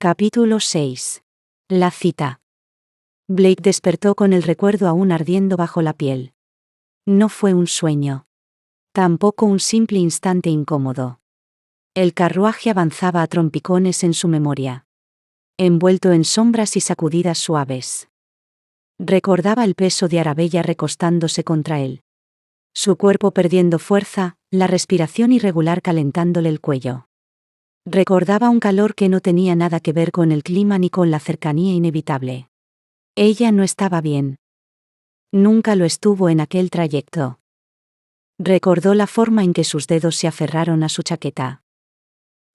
Capítulo 6. La cita. Blake despertó con el recuerdo aún ardiendo bajo la piel. No fue un sueño. Tampoco un simple instante incómodo. El carruaje avanzaba a trompicones en su memoria. Envuelto en sombras y sacudidas suaves. Recordaba el peso de Arabella recostándose contra él. Su cuerpo perdiendo fuerza, la respiración irregular calentándole el cuello. Recordaba un calor que no tenía nada que ver con el clima ni con la cercanía inevitable. Ella no estaba bien. Nunca lo estuvo en aquel trayecto. Recordó la forma en que sus dedos se aferraron a su chaqueta.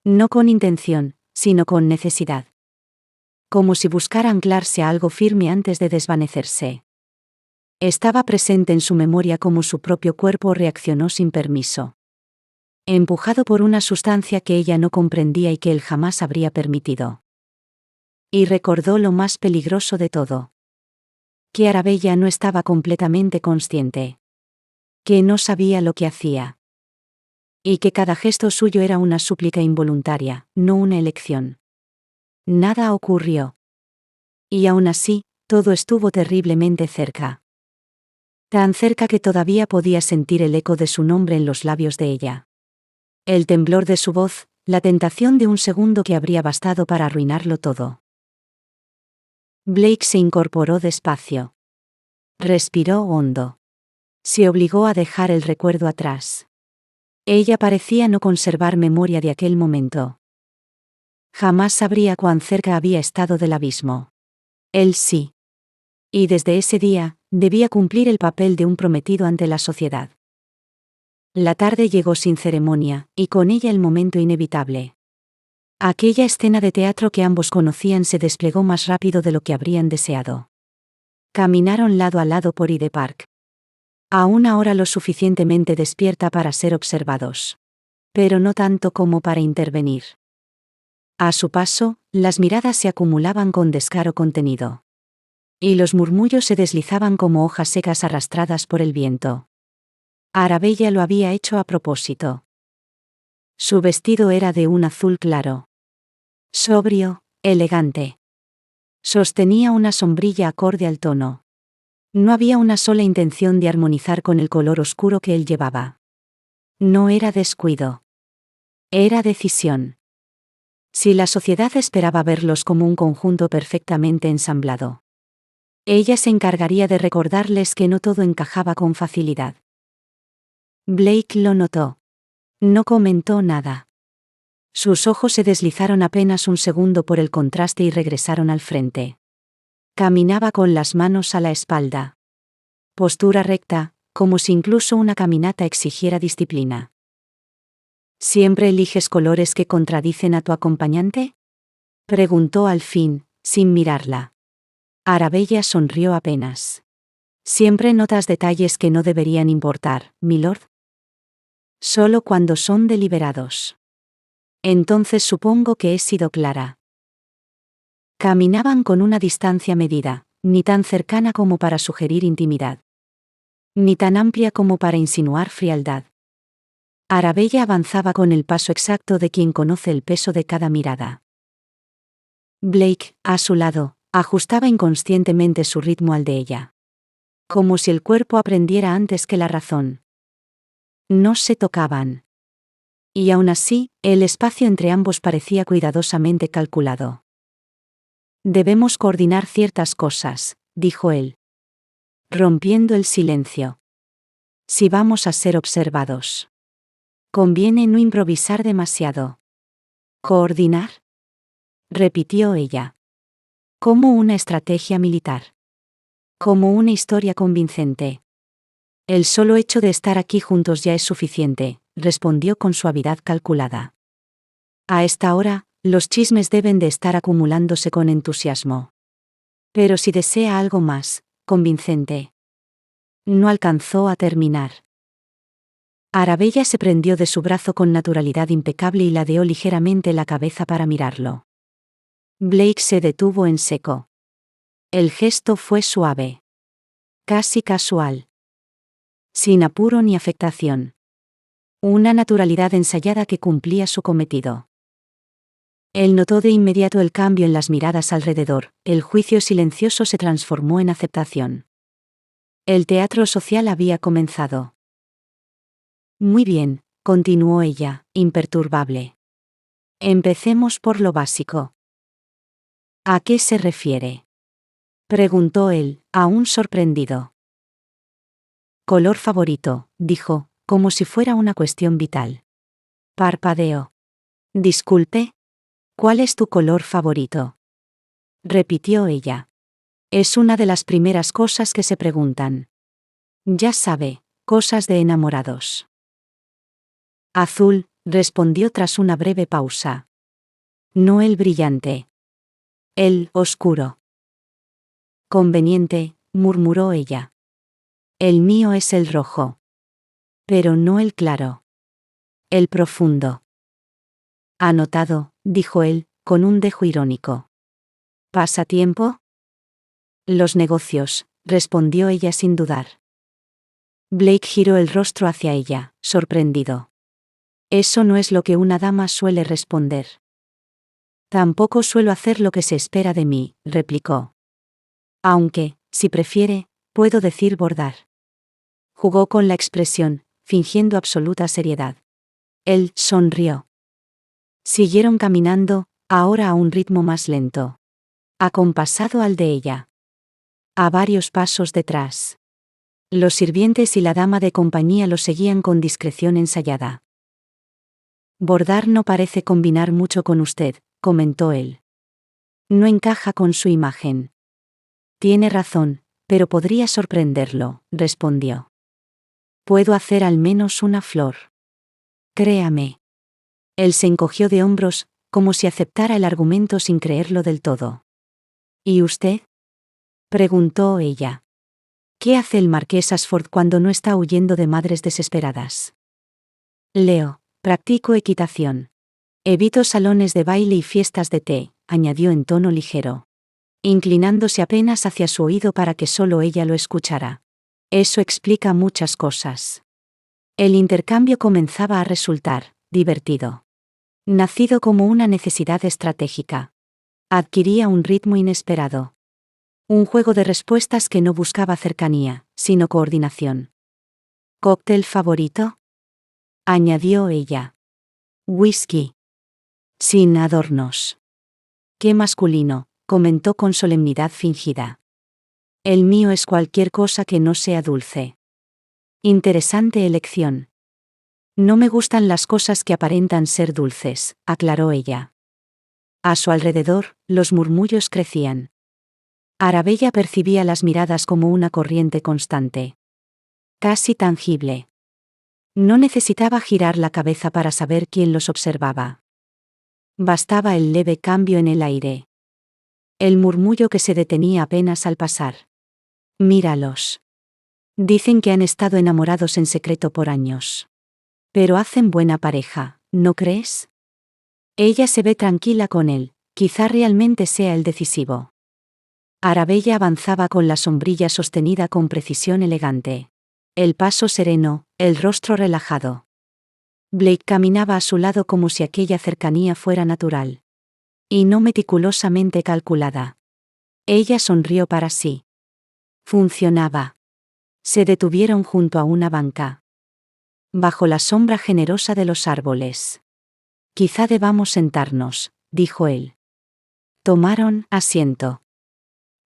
No con intención, sino con necesidad. Como si buscara anclarse a algo firme antes de desvanecerse. Estaba presente en su memoria cómo su propio cuerpo reaccionó sin permiso. Empujado por una sustancia que ella no comprendía y que él jamás habría permitido. Y recordó lo más peligroso de todo. Que Arabella no estaba completamente consciente. Que no sabía lo que hacía. Y que cada gesto suyo era una súplica involuntaria, no una elección. Nada ocurrió. Y aún así, todo estuvo terriblemente cerca. Tan cerca que todavía podía sentir el eco de su nombre en los labios de ella. El temblor de su voz, la tentación de un segundo que habría bastado para arruinarlo todo. Blake se incorporó despacio. Respiró hondo. Se obligó a dejar el recuerdo atrás. Ella parecía no conservar memoria de aquel momento. Jamás sabría cuán cerca había estado del abismo. Él sí. Y desde ese día, debía cumplir el papel de un prometido ante la sociedad. La tarde llegó sin ceremonia, y con ella el momento inevitable. Aquella escena de teatro que ambos conocían se desplegó más rápido de lo que habrían deseado. Caminaron lado a lado por Hyde Park. A una hora lo suficientemente despierta para ser observados. Pero no tanto como para intervenir. A su paso, las miradas se acumulaban con descaro contenido. Y los murmullos se deslizaban como hojas secas arrastradas por el viento. Arabella lo había hecho a propósito. Su vestido era de un azul claro. Sobrio, elegante. Sostenía una sombrilla acorde al tono. No había una sola intención de armonizar con el color oscuro que él llevaba. No era descuido. Era decisión. Si la sociedad esperaba verlos como un conjunto perfectamente ensamblado, ella se encargaría de recordarles que no todo encajaba con facilidad. Blake lo notó. No comentó nada. Sus ojos se deslizaron apenas un segundo por el contraste y regresaron al frente. Caminaba con las manos a la espalda. Postura recta, como si incluso una caminata exigiera disciplina. ¿Siempre eliges colores que contradicen a tu acompañante?, preguntó al fin, sin mirarla. Arabella sonrió apenas. ¿Siempre notas detalles que no deberían importar, milord? Solo cuando son deliberados. Entonces supongo que he sido clara. Caminaban con una distancia medida, ni tan cercana como para sugerir intimidad. Ni tan amplia como para insinuar frialdad. Arabella avanzaba con el paso exacto de quien conoce el peso de cada mirada. Blake, a su lado, ajustaba inconscientemente su ritmo al de ella. Como si el cuerpo aprendiera antes que la razón. No se tocaban. Y aún así, el espacio entre ambos parecía cuidadosamente calculado. Debemos coordinar ciertas cosas, dijo él. Rompiendo el silencio. Si vamos a ser observados. Conviene no improvisar demasiado. ¿Coordinar?, repitió ella. Como una estrategia militar. Como una historia convincente. El solo hecho de estar aquí juntos ya es suficiente, respondió con suavidad calculada. A esta hora, los chismes deben de estar acumulándose con entusiasmo. Pero si desea algo más, convincente. No alcanzó a terminar. Arabella se prendió de su brazo con naturalidad impecable y ladeó ligeramente la cabeza para mirarlo. Blake se detuvo en seco. El gesto fue suave. Casi casual. Sin apuro ni afectación. Una naturalidad ensayada que cumplía su cometido. Él notó de inmediato el cambio en las miradas alrededor, el juicio silencioso se transformó en aceptación. El teatro social había comenzado. Muy bien, continuó ella, imperturbable. Empecemos por lo básico. ¿A qué se refiere?, preguntó él, aún sorprendido. Color favorito, dijo, como si fuera una cuestión vital. Parpadeó. Disculpe. ¿Cuál es tu color favorito?, repitió ella. Es una de las primeras cosas que se preguntan. Ya sabe, cosas de enamorados. Azul, respondió tras una breve pausa. No el brillante. El oscuro. Conveniente, murmuró ella. El mío es el rojo. Pero no el claro. El profundo. Anotado, dijo él, con un dejo irónico. ¿Pasatiempo? Los negocios, respondió ella sin dudar. Blake giró el rostro hacia ella, sorprendido. Eso no es lo que una dama suele responder. Tampoco suelo hacer lo que se espera de mí, replicó. Aunque, si prefiere, puedo decir bordar. Jugó con la expresión, fingiendo absoluta seriedad. Él sonrió. Siguieron caminando, ahora a un ritmo más lento. Acompasado al de ella. A varios pasos detrás. Los sirvientes y la dama de compañía lo seguían con discreción ensayada. Bordar no parece combinar mucho con usted, comentó él. No encaja con su imagen. Tiene razón, pero podría sorprenderlo, respondió. Puedo hacer al menos una flor. Créame. Él se encogió de hombros, como si aceptara el argumento sin creerlo del todo. ¿Y usted?, preguntó ella. ¿Qué hace el marqués Ashford cuando no está huyendo de madres desesperadas? Leo, practico equitación. Evito salones de baile y fiestas de té, añadió en tono ligero, inclinándose apenas hacia su oído para que solo ella lo escuchara. Eso explica muchas cosas. El intercambio comenzaba a resultar divertido. Nacido como una necesidad estratégica. Adquiría un ritmo inesperado. Un juego de respuestas que no buscaba cercanía, sino coordinación. ¿Cóctel favorito?, añadió ella. Whisky. Sin adornos. Qué masculino, comentó con solemnidad fingida. El mío es cualquier cosa que no sea dulce. Interesante elección. No me gustan las cosas que aparentan ser dulces, aclaró ella. A su alrededor, los murmullos crecían. Arabella percibía las miradas como una corriente constante. Casi tangible. No necesitaba girar la cabeza para saber quién los observaba. Bastaba el leve cambio en el aire. El murmullo que se detenía apenas al pasar. Míralos. Dicen que han estado enamorados en secreto por años. Pero hacen buena pareja, ¿no crees? Ella se ve tranquila con él, quizá realmente sea el decisivo. Arabella avanzaba con la sombrilla sostenida con precisión elegante. El paso sereno, el rostro relajado. Blake caminaba a su lado como si aquella cercanía fuera natural. Y no meticulosamente calculada. Ella sonrió para sí. Funcionaba. Se detuvieron junto a una banca. Bajo la sombra generosa de los árboles. Quizá debamos sentarnos, dijo él. Tomaron asiento.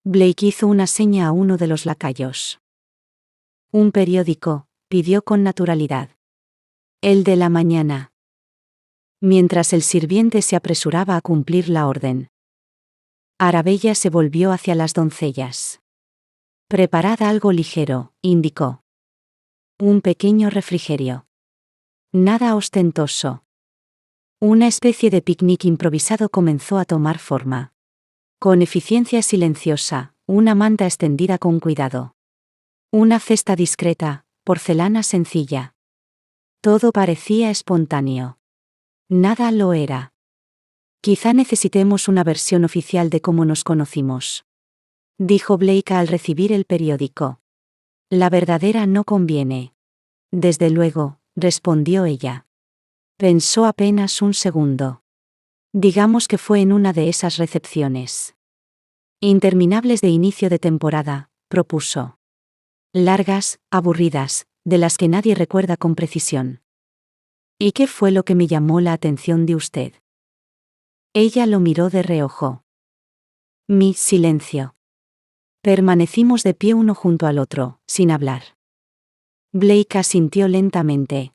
Blake hizo una seña a uno de los lacayos. Un periódico, pidió con naturalidad. El de la mañana. Mientras el sirviente se apresuraba a cumplir la orden. Arabella se volvió hacia las doncellas. Preparad algo ligero, indicó. Un pequeño refrigerio. Nada ostentoso. Una especie de picnic improvisado comenzó a tomar forma. Con eficiencia silenciosa, una manta extendida con cuidado. Una cesta discreta, porcelana sencilla. Todo parecía espontáneo. Nada lo era. Quizá necesitemos una versión oficial de cómo nos conocimos, dijo Blake al recibir el periódico. La verdadera no conviene. Desde luego, respondió ella. Pensó apenas un segundo. Digamos que fue en una de esas recepciones interminables de inicio de temporada, propuso. Largas, aburridas, de las que nadie recuerda con precisión. ¿Y qué fue lo que me llamó la atención de usted? Ella lo miró de reojo. Mi silencio. Permanecimos de pie uno junto al otro, sin hablar. Blake asintió lentamente.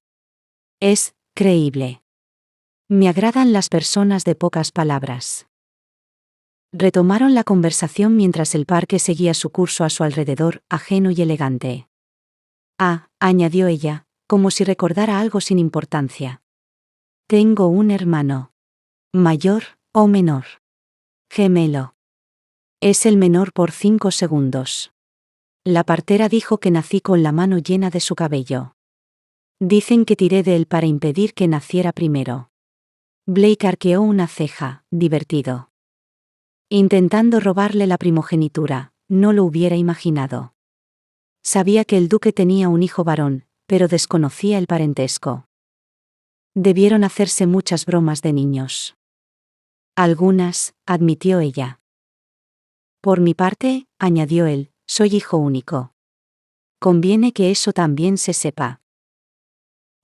Es creíble. Me agradan las personas de pocas palabras. Retomaron la conversación mientras el parque seguía su curso a su alrededor, ajeno y elegante. Ah, añadió ella, como si recordara algo sin importancia. Tengo un hermano. ¿Mayor o menor? Gemelo. Es el menor por 5 segundos. La partera dijo que nací con la mano llena de su cabello. Dicen que tiré de él para impedir que naciera primero. Blake arqueó una ceja, divertido. Intentando robarle la primogenitura, no lo hubiera imaginado. Sabía que el duque tenía un hijo varón, pero desconocía el parentesco. Debieron hacerse muchas bromas de niños. Algunas, admitió ella. Por mi parte, añadió él, soy hijo único. Conviene que eso también se sepa.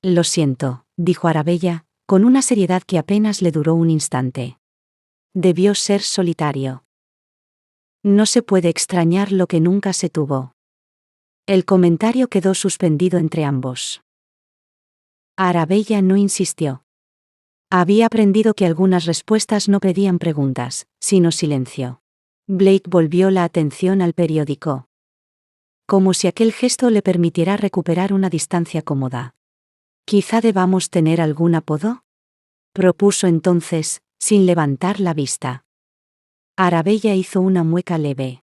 Lo siento, dijo Arabella, con una seriedad que apenas le duró un instante. Debió ser solitario. No se puede extrañar lo que nunca se tuvo. El comentario quedó suspendido entre ambos. Arabella no insistió. Había aprendido que algunas respuestas no pedían preguntas, sino silencio. Blake volvió la atención al periódico. Como si aquel gesto le permitiera recuperar una distancia cómoda. ¿Quizá debamos tener algún apodo? Propuso entonces, sin levantar la vista. Arabella hizo una mueca leve.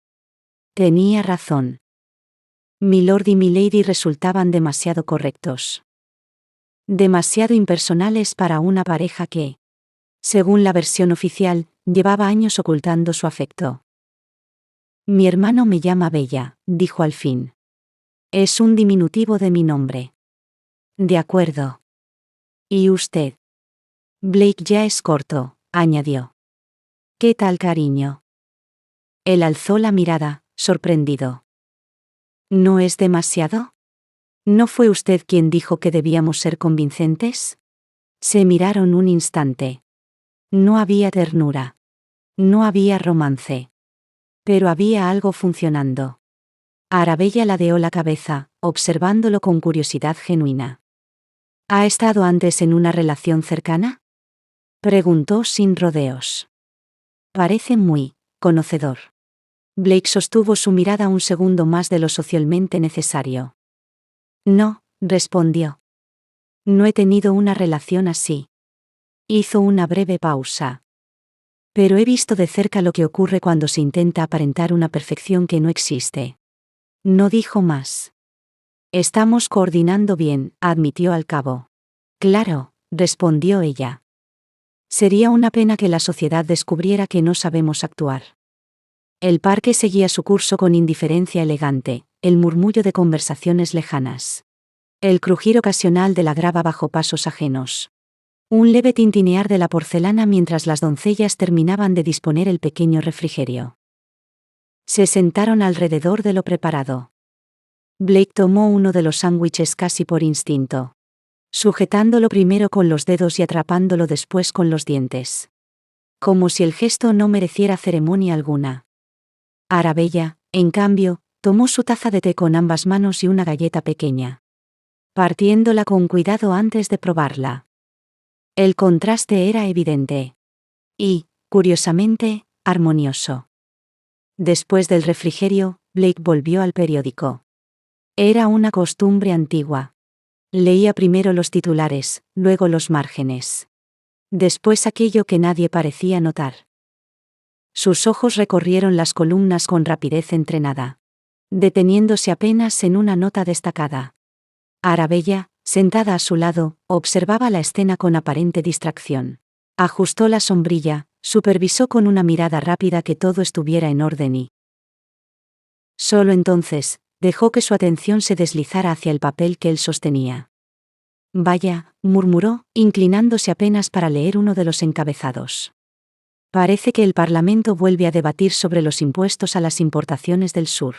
Tenía razón. Milord y Milady resultaban demasiado correctos. Demasiado impersonales para una pareja que, según la versión oficial, llevaba años ocultando su afecto. Mi hermano me llama Bella, dijo al fin. Es un diminutivo de mi nombre. De acuerdo. ¿Y usted? Blake ya es corto, añadió. ¿Qué tal, cariño? Él alzó la mirada, sorprendido. ¿No es demasiado? ¿No fue usted quien dijo que debíamos ser convincentes? Se miraron un instante. No había ternura. No había romance. Pero había algo funcionando. Arabella ladeó la cabeza, observándolo con curiosidad genuina. ¿Ha estado antes en una relación cercana? Preguntó sin rodeos. Parece muy conocedor. Blake sostuvo su mirada un segundo más de lo socialmente necesario. No, respondió. No he tenido una relación así. Hizo una breve pausa. Pero he visto de cerca lo que ocurre cuando se intenta aparentar una perfección que no existe. No dijo más. Estamos coordinando bien, admitió al cabo. Claro, respondió ella. Sería una pena que la sociedad descubriera que no sabemos actuar. El parque seguía su curso con indiferencia elegante, el murmullo de conversaciones lejanas. El crujir ocasional de la grava bajo pasos ajenos. Un leve tintinear de la porcelana mientras las doncellas terminaban de disponer el pequeño refrigerio. Se sentaron alrededor de lo preparado. Blake tomó uno de los sándwiches casi por instinto. Sujetándolo primero con los dedos y atrapándolo después con los dientes. Como si el gesto no mereciera ceremonia alguna. Arabella, en cambio, tomó su taza de té con ambas manos y una galleta pequeña. Partiéndola con cuidado antes de probarla. El contraste era evidente. Y, curiosamente, armonioso. Después del refrigerio, Blake volvió al periódico. Era una costumbre antigua. Leía primero los titulares, luego los márgenes. Después aquello que nadie parecía notar. Sus ojos recorrieron las columnas con rapidez entrenada. Deteniéndose apenas en una nota destacada. Arabella, sentada a su lado, observaba la escena con aparente distracción. Ajustó la sombrilla, supervisó con una mirada rápida que todo estuviera en orden y... Solo entonces, dejó que su atención se deslizara hacia el papel que él sostenía. Vaya, murmuró, inclinándose apenas para leer uno de los encabezados. Parece que el Parlamento vuelve a debatir sobre los impuestos a las importaciones del sur.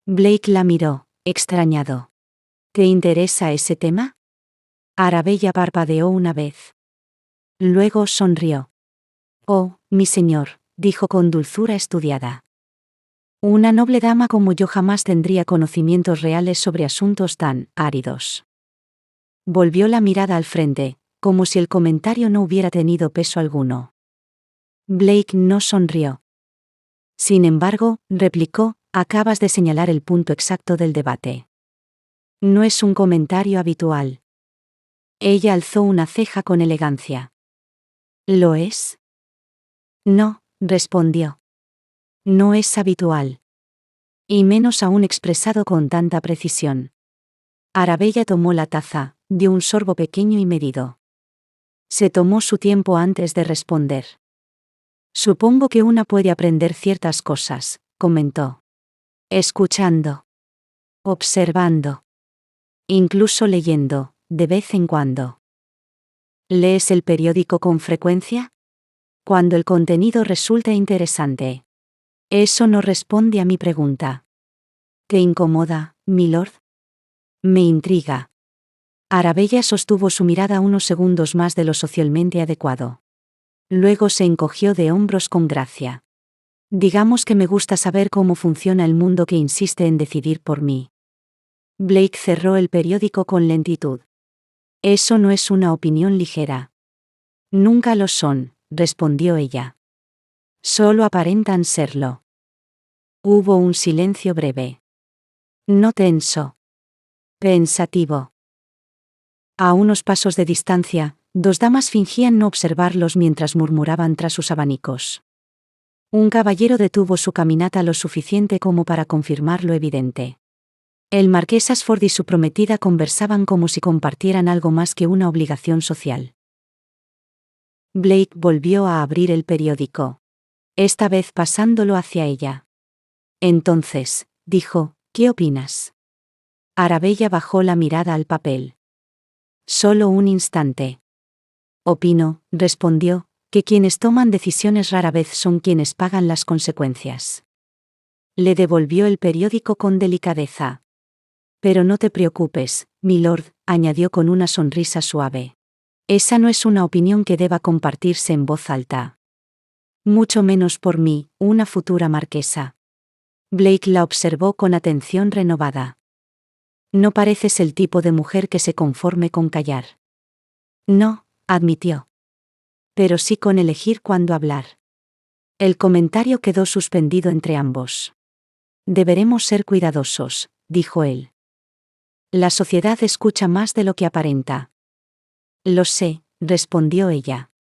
Blake la miró, extrañado. ¿Te interesa ese tema? Arabella parpadeó una vez. Luego sonrió. Oh, mi señor, dijo con dulzura estudiada. Una noble dama como yo jamás tendría conocimientos reales sobre asuntos tan áridos. Volvió la mirada al frente, como si el comentario no hubiera tenido peso alguno. Blake no sonrió. Sin embargo, replicó, acabas de señalar el punto exacto del debate. No es un comentario habitual. Ella alzó una ceja con elegancia. ¿Lo es? No, respondió. No es habitual. Y menos aún expresado con tanta precisión. Arabella tomó la taza, dio un sorbo pequeño y medido. Se tomó su tiempo antes de responder. Supongo que una puede aprender ciertas cosas, comentó. Escuchando. Observando. Incluso leyendo, de vez en cuando. ¿Lees el periódico con frecuencia? Cuando el contenido resulta interesante. Eso no responde a mi pregunta. ¿Te incomoda, milord? Me intriga. Arabella sostuvo su mirada unos segundos más de lo socialmente adecuado. Luego se encogió de hombros con gracia. Digamos que me gusta saber cómo funciona el mundo que insiste en decidir por mí. Blake cerró el periódico con lentitud. Eso no es una opinión ligera. Nunca lo son, respondió ella. Solo aparentan serlo. Hubo un silencio breve. No tenso. Pensativo. A unos pasos de distancia, dos damas fingían no observarlos mientras murmuraban tras sus abanicos. Un caballero detuvo su caminata lo suficiente como para confirmar lo evidente. El marqués Ashford y su prometida conversaban como si compartieran algo más que una obligación social. Blake volvió a abrir el periódico. Esta vez pasándolo hacia ella. Entonces, dijo, ¿qué opinas? Arabella bajó la mirada al papel. Solo un instante. Opino, respondió, que quienes toman decisiones rara vez son quienes pagan las consecuencias. Le devolvió el periódico con delicadeza. Pero no te preocupes, milord, añadió con una sonrisa suave. Esa no es una opinión que deba compartirse en voz alta. Mucho menos por mí, una futura marquesa. Blake la observó con atención renovada. No pareces el tipo de mujer que se conforme con callar. No, admitió. Pero sí con elegir cuándo hablar. El comentario quedó suspendido entre ambos. Deberemos ser cuidadosos, dijo él. La sociedad escucha más de lo que aparenta. Lo sé, respondió ella.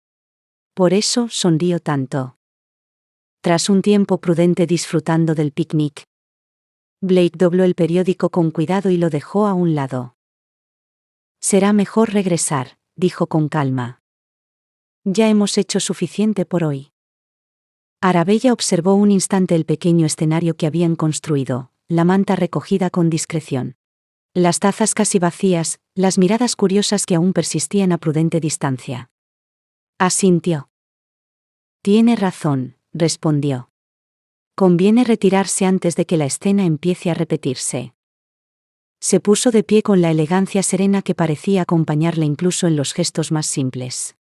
Por eso sonrió tanto. Tras un tiempo prudente disfrutando del picnic, Blake dobló el periódico con cuidado y lo dejó a un lado. Será mejor regresar, dijo con calma. Ya hemos hecho suficiente por hoy. Arabella observó un instante el pequeño escenario que habían construido, la manta recogida con discreción. Las tazas casi vacías, las miradas curiosas que aún persistían a prudente distancia. Asintió. Tiene razón, respondió. Conviene retirarse antes de que la escena empiece a repetirse. Se puso de pie con la elegancia serena que parecía acompañarle incluso en los gestos más simples.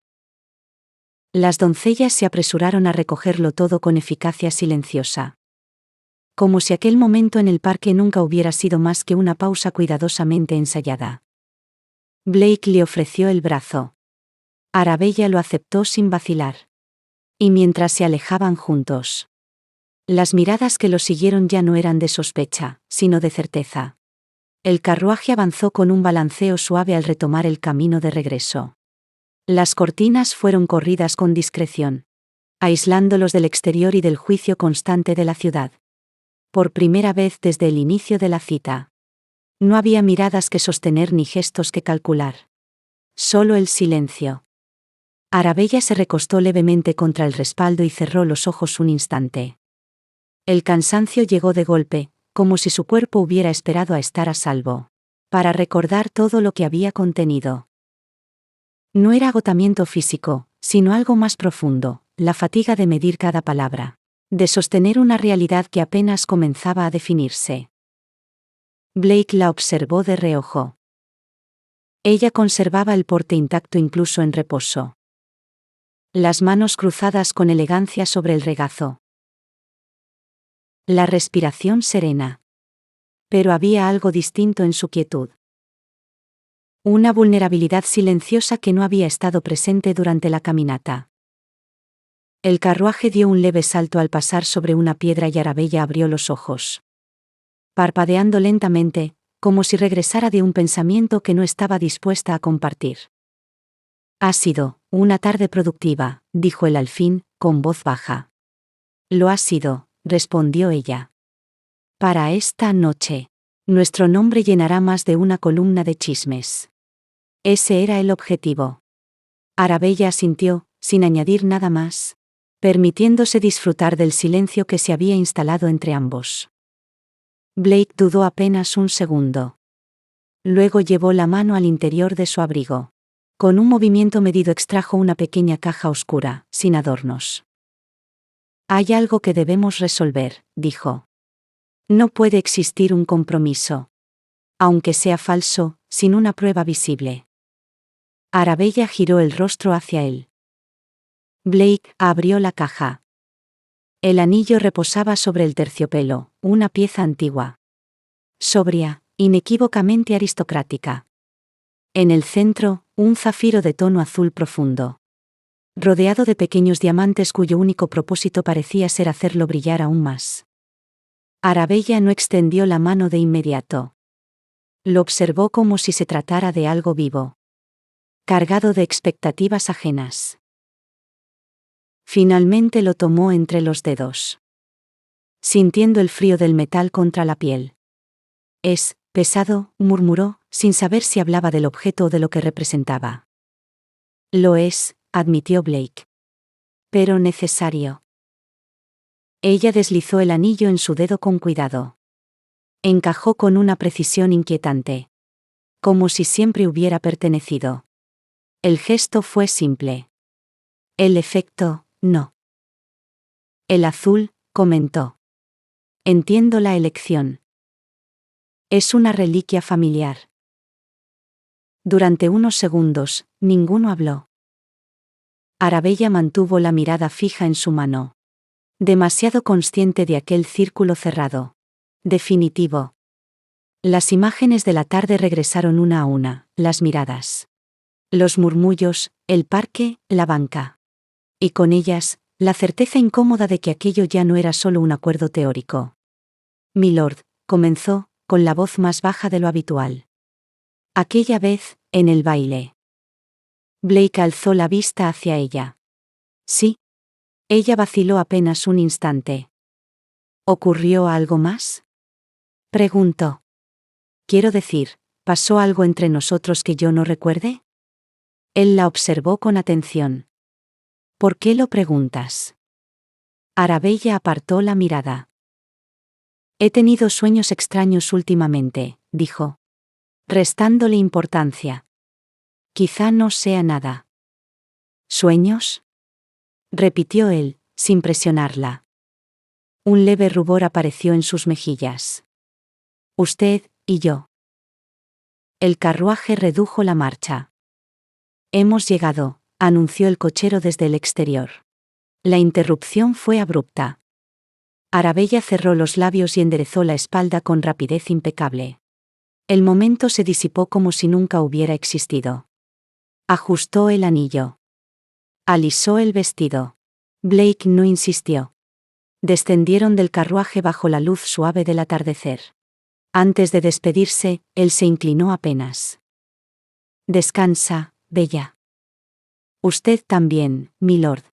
Las doncellas se apresuraron a recogerlo todo con eficacia silenciosa. Como si aquel momento en el parque nunca hubiera sido más que una pausa cuidadosamente ensayada. Blake le ofreció el brazo. Arabella lo aceptó sin vacilar. Y mientras se alejaban juntos, las miradas que lo siguieron ya no eran de sospecha, sino de certeza. El carruaje avanzó con un balanceo suave al retomar el camino de regreso. Las cortinas fueron corridas con discreción, aislándolos del exterior y del juicio constante de la ciudad. Por primera vez desde el inicio de la cita. No había miradas que sostener ni gestos que calcular. Solo el silencio. Arabella se recostó levemente contra el respaldo y cerró los ojos un instante. El cansancio llegó de golpe, como si su cuerpo hubiera esperado a estar a salvo. para recordar todo lo que había contenido. No era agotamiento físico, sino algo más profundo, la fatiga de medir cada palabra, de sostener una realidad que apenas comenzaba a definirse. Blake la observó de reojo. Ella conservaba el porte intacto incluso en reposo. Las manos cruzadas con elegancia sobre el regazo. La respiración serena. Pero había algo distinto en su quietud. Una vulnerabilidad silenciosa que no había estado presente durante la caminata. El carruaje dio un leve salto al pasar sobre una piedra y Arabella abrió los ojos. Parpadeando lentamente, como si regresara de un pensamiento que no estaba dispuesta a compartir. Ha sido una tarde productiva, dijo él al fin, con voz baja. Lo ha sido, respondió ella. Para esta noche, nuestro nombre llenará más de una columna de chismes. Ese era el objetivo. Arabella asintió, sin añadir nada más, permitiéndose disfrutar del silencio que se había instalado entre ambos. Blake dudó apenas un segundo. Luego llevó la mano al interior de su abrigo. Con un movimiento medido extrajo una pequeña caja oscura, sin adornos. Hay algo que debemos resolver, dijo. No puede existir un compromiso. Aunque sea falso, sin una prueba visible. Arabella giró el rostro hacia él. Blake abrió la caja. El anillo reposaba sobre el terciopelo, una pieza antigua. Sobria, inequívocamente aristocrática. En el centro, un zafiro de tono azul profundo. Rodeado de pequeños diamantes cuyo único propósito parecía ser hacerlo brillar aún más. Arabella no extendió la mano de inmediato. Lo observó como si se tratara de algo vivo. Cargado de expectativas ajenas. Finalmente lo tomó entre los dedos. Sintiendo el frío del metal contra la piel. Es pesado, murmuró, sin saber si hablaba del objeto o de lo que representaba. Lo es, admitió Blake. Pero necesario. Ella deslizó el anillo en su dedo con cuidado. Encajó con una precisión inquietante. Como si siempre hubiera pertenecido. El gesto fue simple. El efecto, no. El azul, comentó. Entiendo la elección. Es una reliquia familiar. Durante unos segundos, ninguno habló. Arabella mantuvo la mirada fija en su mano. Demasiado consciente de aquel círculo cerrado. Definitivo. Las imágenes de la tarde regresaron una a una, las miradas. Los murmullos, el parque, la banca. Y con ellas, la certeza incómoda de que aquello ya no era solo un acuerdo teórico. Milord, comenzó, con la voz más baja de lo habitual. Aquella vez, en el baile. Blake alzó la vista hacia ella. Sí. Ella vaciló apenas un instante. ¿Ocurrió algo más? Preguntó. Quiero decir, ¿pasó algo entre nosotros que yo no recuerde? Él la observó con atención. ¿Por qué lo preguntas? Arabella apartó la mirada. He tenido sueños extraños últimamente, dijo. Restándole importancia. Quizá no sea nada. ¿Sueños? Repitió él, sin presionarla. Un leve rubor apareció en sus mejillas. Usted, y yo. El carruaje redujo la marcha. Hemos llegado, anunció el cochero desde el exterior. La interrupción fue abrupta. Arabella cerró los labios y enderezó la espalda con rapidez impecable. El momento se disipó como si nunca hubiera existido. Ajustó el anillo. Alisó el vestido. Blake no insistió. Descendieron del carruaje bajo la luz suave del atardecer. Antes de despedirse, él se inclinó apenas. Descansa, bella. Usted también, milord.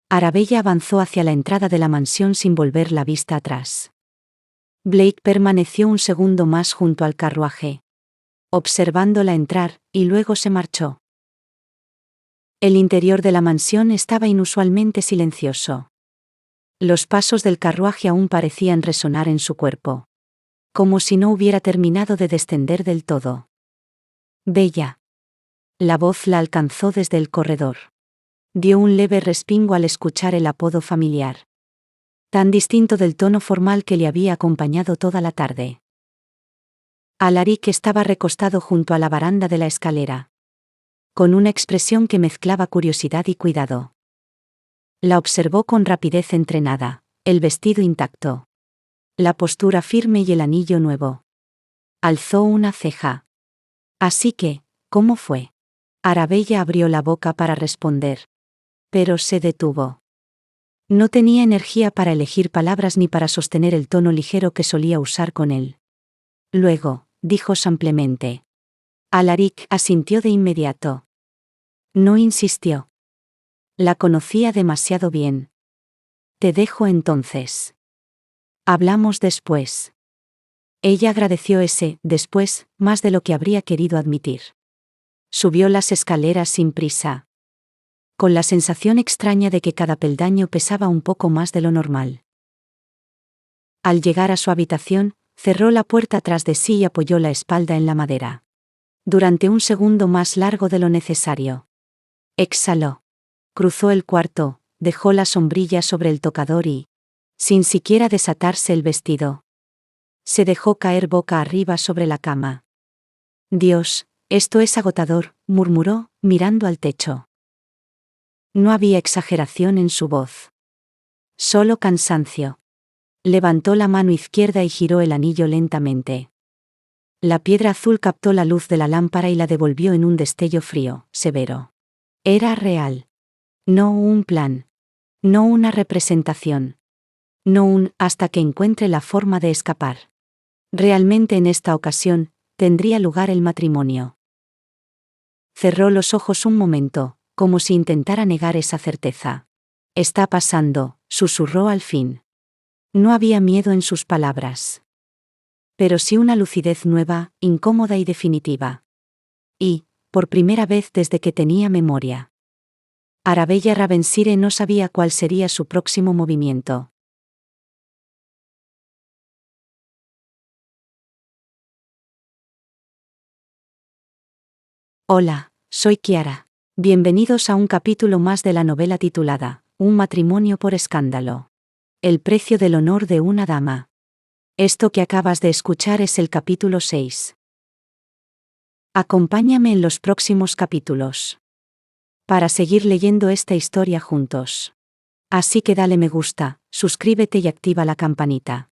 Arabella avanzó hacia la entrada de la mansión sin volver la vista atrás. Blake permaneció un segundo más junto al carruaje, observándola entrar, y luego se marchó. El interior de la mansión estaba inusualmente silencioso. Los pasos del carruaje aún parecían resonar en su cuerpo. como si no hubiera terminado de descender del todo. Bella. La voz la alcanzó desde el corredor. Dio un leve respingo al escuchar el apodo familiar. Tan distinto del tono formal que le había acompañado toda la tarde. Alaric estaba recostado junto a la baranda de la escalera, con una expresión que mezclaba curiosidad y cuidado. La observó con rapidez entrenada, el vestido intacto, la postura firme y el anillo nuevo. Alzó una ceja. Así que, ¿cómo fue? Arabella abrió la boca para responder, pero se detuvo. No tenía energía para elegir palabras ni para sostener el tono ligero que solía usar con él. Luego, dijo simplemente. Alaric asintió de inmediato. No insistió. La conocía demasiado bien. Te dejo entonces. Hablamos después. Ella agradeció ese después, más de lo que habría querido admitir. Subió las escaleras sin prisa, con la sensación extraña de que cada peldaño pesaba un poco más de lo normal. Al llegar a su habitación, cerró la puerta tras de sí y apoyó la espalda en la madera. Durante un segundo más largo de lo necesario. Exhaló. Cruzó el cuarto, dejó la sombrilla sobre el tocador y, sin siquiera desatarse el vestido, se dejó caer boca arriba sobre la cama. Dios, esto es agotador, murmuró, mirando al techo. No había exageración en su voz. Solo cansancio. Levantó la mano izquierda y giró el anillo lentamente. La piedra azul captó la luz de la lámpara y la devolvió en un destello frío, severo. Era real. No un plan. No una representación. No un hasta que encuentre la forma de escapar. Realmente en esta ocasión, tendría lugar el matrimonio. Cerró los ojos un momento, como si intentara negar esa certeza. Está pasando, susurró al fin. No había miedo en sus palabras. Pero sí una lucidez nueva, incómoda y definitiva. Y, por primera vez desde que tenía memoria, Arabella Ravensire no sabía cuál sería su próximo movimiento. Hola, soy Kiara. Bienvenidos a un capítulo más de la novela titulada Un matrimonio por escándalo. El precio del honor de una dama. Esto que acabas de escuchar es el capítulo 6. Acompáñame en los próximos capítulos para seguir leyendo esta historia juntos. Así que dale me gusta, suscríbete y activa la campanita.